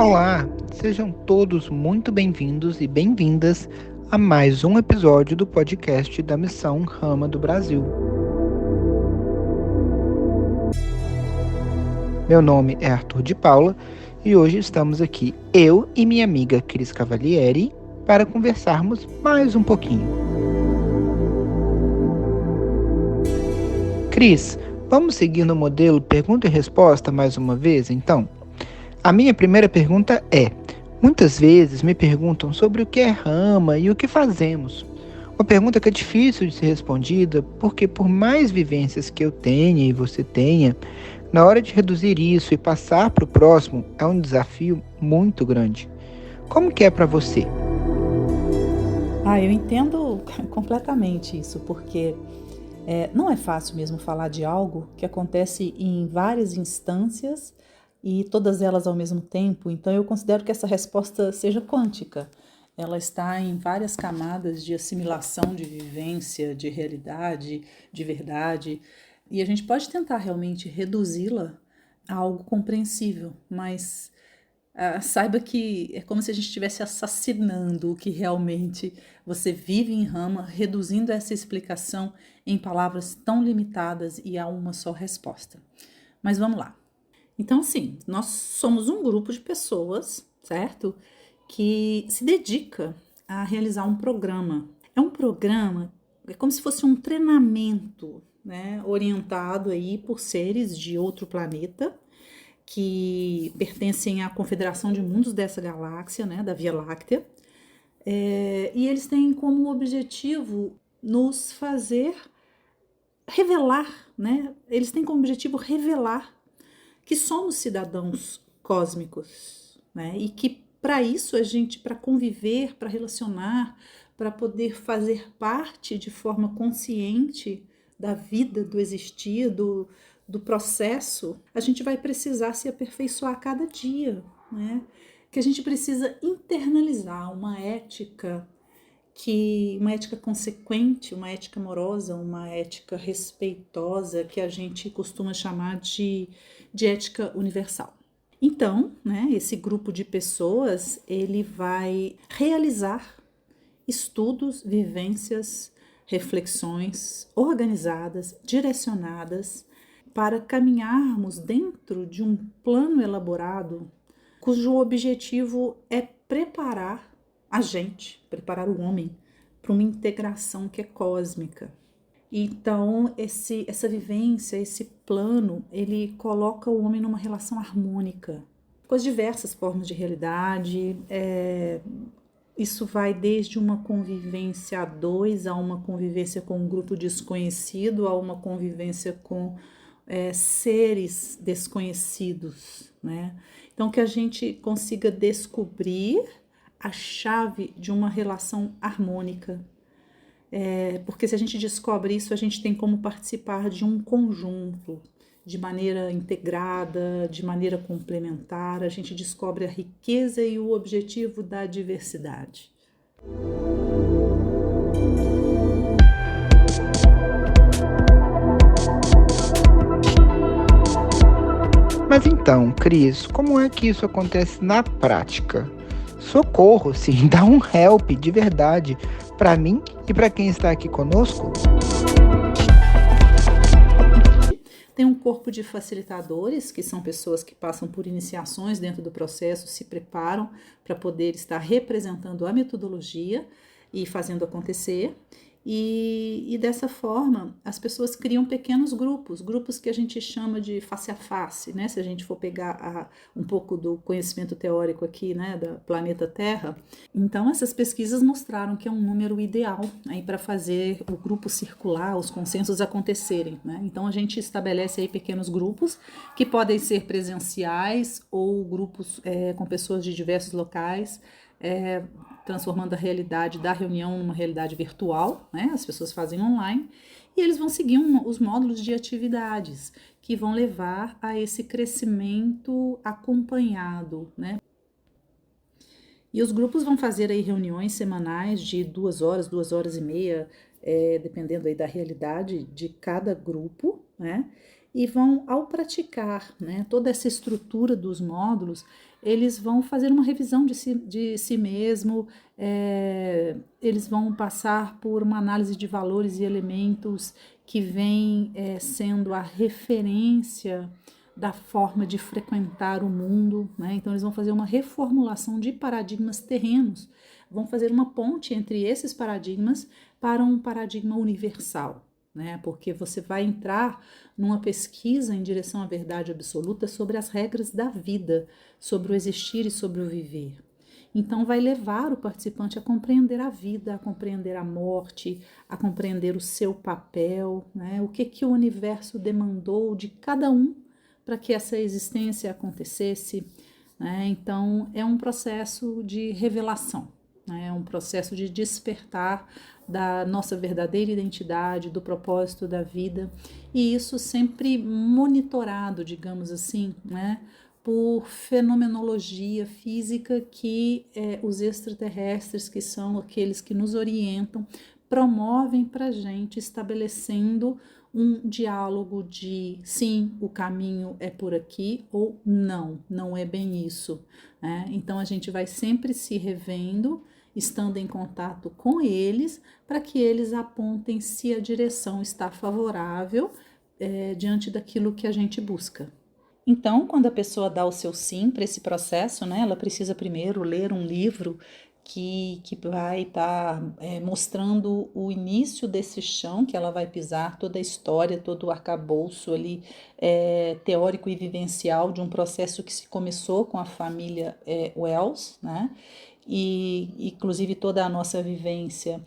Olá, sejam todos muito bem-vindos e bem-vindas a mais um episódio do podcast da Missão Rama do Brasil. Meu nome é Arthur de Paula e hoje estamos aqui, eu e minha amiga Cris Cavalieri, para conversarmos mais um pouquinho. Cris, vamos seguir no modelo pergunta e resposta mais uma vez, então? A minha primeira pergunta é: muitas vezes me perguntam sobre o que é rama e o que fazemos. Uma pergunta que é difícil de ser respondida, porque por mais vivências que eu tenha e você tenha, na hora de reduzir isso e passar para o próximo é um desafio muito grande. Como que é para você? Eu entendo completamente isso, porque não é fácil mesmo falar de algo que acontece em várias instâncias e todas elas ao mesmo tempo. Então eu considero que essa resposta seja quântica. Ela está em várias camadas de assimilação, de vivência, de realidade, de verdade. E a gente pode tentar realmente reduzi-la a algo compreensível, mas saiba que é como se a gente estivesse assassinando o que realmente você vive em rama, reduzindo essa explicação em palavras tão limitadas e a uma só resposta. Mas vamos lá. Então, assim, nós somos um grupo de pessoas, certo? Que se dedica a realizar um programa. É um programa, é como se fosse um treinamento, né? Orientado aí por seres de outro planeta, que pertencem à Confederação de Mundos dessa galáxia, né? Da Via Láctea. E eles têm como objetivo nos fazer revelar, né? Eles têm como objetivo revelar que somos cidadãos cósmicos, né? E que para isso a gente, para conviver, para relacionar, para poder fazer parte de forma consciente da vida, do existir, do processo, a gente vai precisar se aperfeiçoar a cada dia, né? Que a gente precisa internalizar uma ética consequente, uma ética amorosa, uma ética respeitosa, que a gente costuma chamar de ética universal. Então, né, esse grupo de pessoas, ele vai realizar estudos, vivências, reflexões organizadas, direcionadas, para caminharmos dentro de um plano elaborado, cujo objetivo é preparar a gente, preparar o homem para uma integração que é cósmica. Então, essa vivência, esse plano, ele coloca o homem numa relação harmônica com as diversas formas de realidade. Isso vai desde uma convivência a dois, a uma convivência com um grupo desconhecido, a uma convivência com seres desconhecidos, né? Então, que a gente consiga descobrir a chave de uma relação harmônica. Porque se a gente descobre isso, a gente tem como participar de um conjunto, de maneira integrada, de maneira complementar, a gente descobre a riqueza e o objetivo da diversidade. Mas então, Cris, como é que isso acontece na prática? Socorro, sim, dá um help de verdade para mim e para quem está aqui conosco. Tem um corpo de facilitadores, que são pessoas que passam por iniciações dentro do processo, se preparam para poder estar representando a metodologia e fazendo acontecer. E dessa forma, as pessoas criam pequenos grupos que a gente chama de face a face, né? Se a gente for pegar um pouco do conhecimento teórico aqui, né, da planeta Terra. Então, essas pesquisas mostraram que é um número ideal aí para fazer o grupo circular, os consensos acontecerem, né? Então, a gente estabelece aí pequenos grupos que podem ser presenciais ou grupos com pessoas de diversos locais, transformando a realidade da reunião numa realidade virtual, né? As pessoas fazem online e eles vão seguir os módulos de atividades que vão levar a esse crescimento acompanhado, né? E os grupos vão fazer aí reuniões semanais de 2 horas, 2 horas e meia, dependendo aí da realidade de cada grupo, né? e vão, ao praticar, né, toda essa estrutura dos módulos, eles vão fazer uma revisão de si mesmo, eles vão passar por uma análise de valores e elementos que vem sendo a referência da forma de frequentar o mundo, né? Então eles vão fazer uma reformulação de paradigmas terrenos, vão fazer uma ponte entre esses paradigmas para um paradigma universal, né? Porque você vai entrar numa pesquisa em direção à verdade absoluta sobre as regras da vida, sobre o existir e sobre o viver. Então vai levar o participante a compreender a vida, a compreender a morte, a compreender o seu papel, né? O que o universo demandou de cada um para que essa existência acontecesse, né? Então é um processo de revelação, né? É um processo de despertar da nossa verdadeira identidade, do propósito da vida, e isso sempre monitorado, digamos assim, né, por fenomenologia física que os extraterrestres, que são aqueles que nos orientam, promovem para a gente, estabelecendo um diálogo de sim, o caminho é por aqui, ou não, não é bem isso, né? Então a gente vai sempre se revendo, estando em contato com eles, para que eles apontem se a direção está favorável diante daquilo que a gente busca. Então, quando a pessoa dá o seu sim para esse processo, né, ela precisa primeiro ler um livro que vai estar mostrando o início desse chão que ela vai pisar, toda a história, todo o arcabouço ali, teórico e vivencial de um processo que se começou com a família Wells, né? E inclusive toda a nossa vivência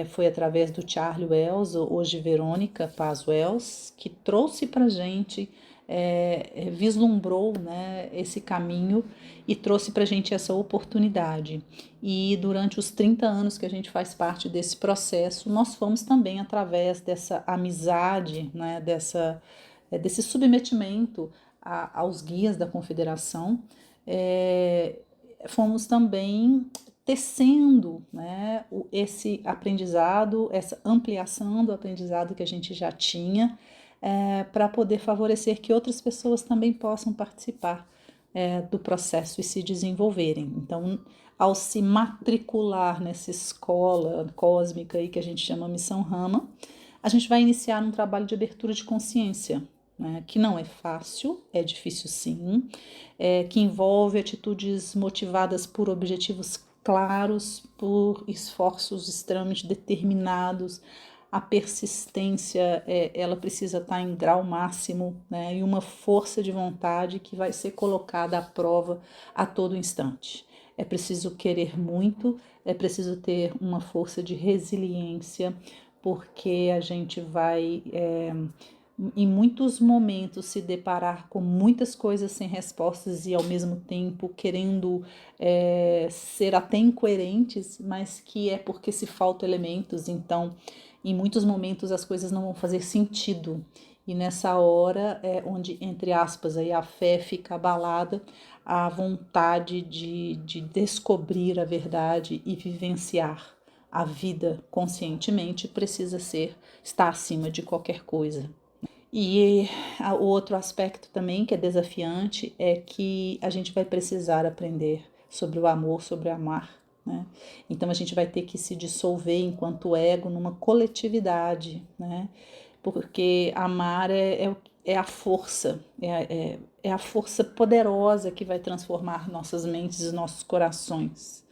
foi através do Charlie Wells, hoje Verônica Paz Wells, que trouxe para a gente, vislumbrou, né, esse caminho e trouxe para a gente essa oportunidade. E durante os 30 anos que a gente faz parte desse processo, nós fomos também através dessa amizade, né, desse submetimento aos guias da Confederação, fomos também tecendo, né, esse aprendizado, essa ampliação do aprendizado que a gente já tinha, para poder favorecer que outras pessoas também possam participar do processo e se desenvolverem. Então, ao se matricular nessa escola cósmica aí que a gente chama Missão Rama, a gente vai iniciar um trabalho de abertura de consciência, né, que não é fácil, é difícil sim, que envolve atitudes motivadas por objetivos claros, por esforços extremamente determinados. A persistência, ela precisa estar em grau máximo, né, e uma força de vontade que vai ser colocada à prova a todo instante. É preciso querer muito, é preciso ter uma força de resiliência, porque a gente vai, em muitos momentos, se deparar com muitas coisas sem respostas e, ao mesmo tempo, querendo ser até incoerentes, mas que é porque se faltam elementos. Então, em muitos momentos as coisas não vão fazer sentido, e nessa hora é onde, entre aspas, aí a fé fica abalada, a vontade de descobrir a verdade e vivenciar a vida conscientemente precisa estar acima de qualquer coisa. E o outro aspecto também que é desafiante é que a gente vai precisar aprender sobre o amor, sobre amar, né? Então a gente vai ter que se dissolver enquanto ego numa coletividade, né? Porque amar é a força, é a força poderosa que vai transformar nossas mentes e nossos corações.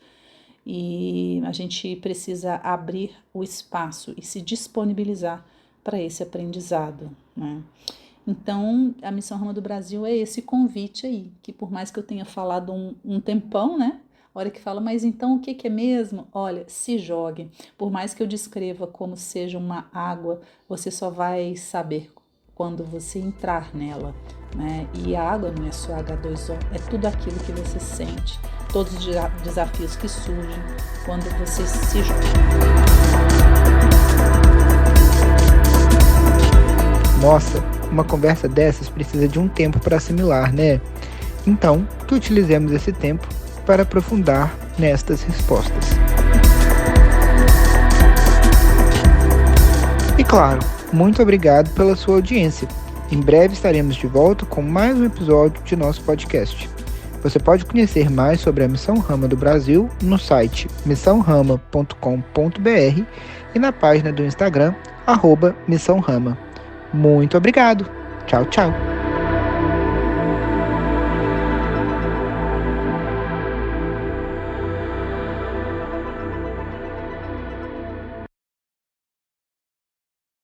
E a gente precisa abrir o espaço e se disponibilizar para esse aprendizado, né? Então, a Missão Rama do Brasil é esse convite aí, que por mais que eu tenha falado um tempão, né? A hora que fala, mas então o que é mesmo? Olha, se jogue. Por mais que eu descreva como seja uma água, você só vai saber quando você entrar nela, né? E a água não é só H2O, é tudo aquilo que você sente, todos os desafios que surgem quando você se joga. Nossa, uma conversa dessas precisa de um tempo para assimilar, né? Então, que utilizemos esse tempo para aprofundar nestas respostas. E claro, muito obrigado pela sua audiência. Em breve estaremos de volta com mais um episódio de nosso podcast. Você pode conhecer mais sobre a Missão Rama do Brasil no site missãorama.com.br e na página do Instagram, @missãorama. Muito obrigado. Tchau, tchau.